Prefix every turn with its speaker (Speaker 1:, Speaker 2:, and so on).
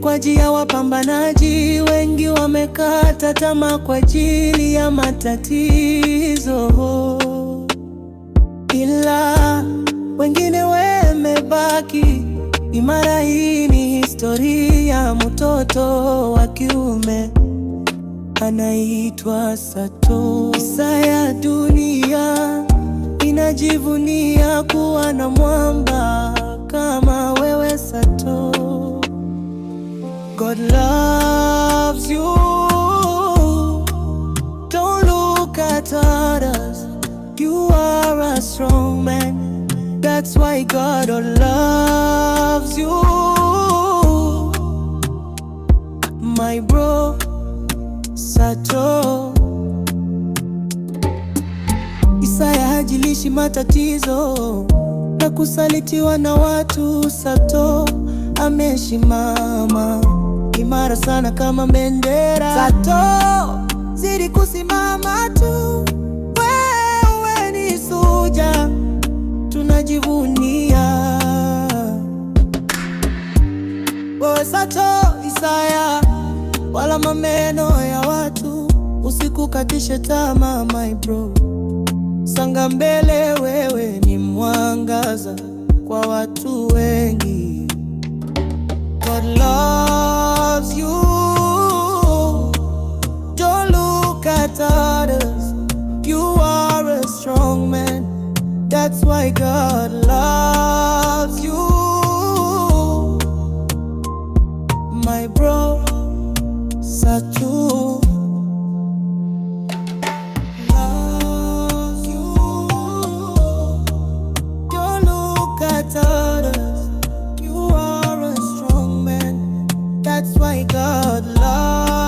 Speaker 1: kwa ajili ya wapambanaji. Wengi wamekata tamaa kwa ajili ya matatizo, ila wengine wamebaki imara. Hii ni historia ya mtoto wa kiume anaitwa Sato. Kisa ya dunia inajivunia kuwa na mwamba kama wewe Sato. God loves you. Don't look at others. You are a strong man. That's why God loves you. My bro Sato. Isaya hajilishi matatizo na kusalitiwa na watu. Sato amesimama imara sana kama bendera. Sato, zidi kusimama tu, wewe ni shujaa, tunajivunia wewe Sato. Isaya wala maneno ya watu, usikukatishe tamaa my bro. Sanga mbele, wewe ni mwangaza kwa watu wengi. God loves you. Don't look at others. You are a strong man. That's why God loves you. My bro Sato. That's why God loves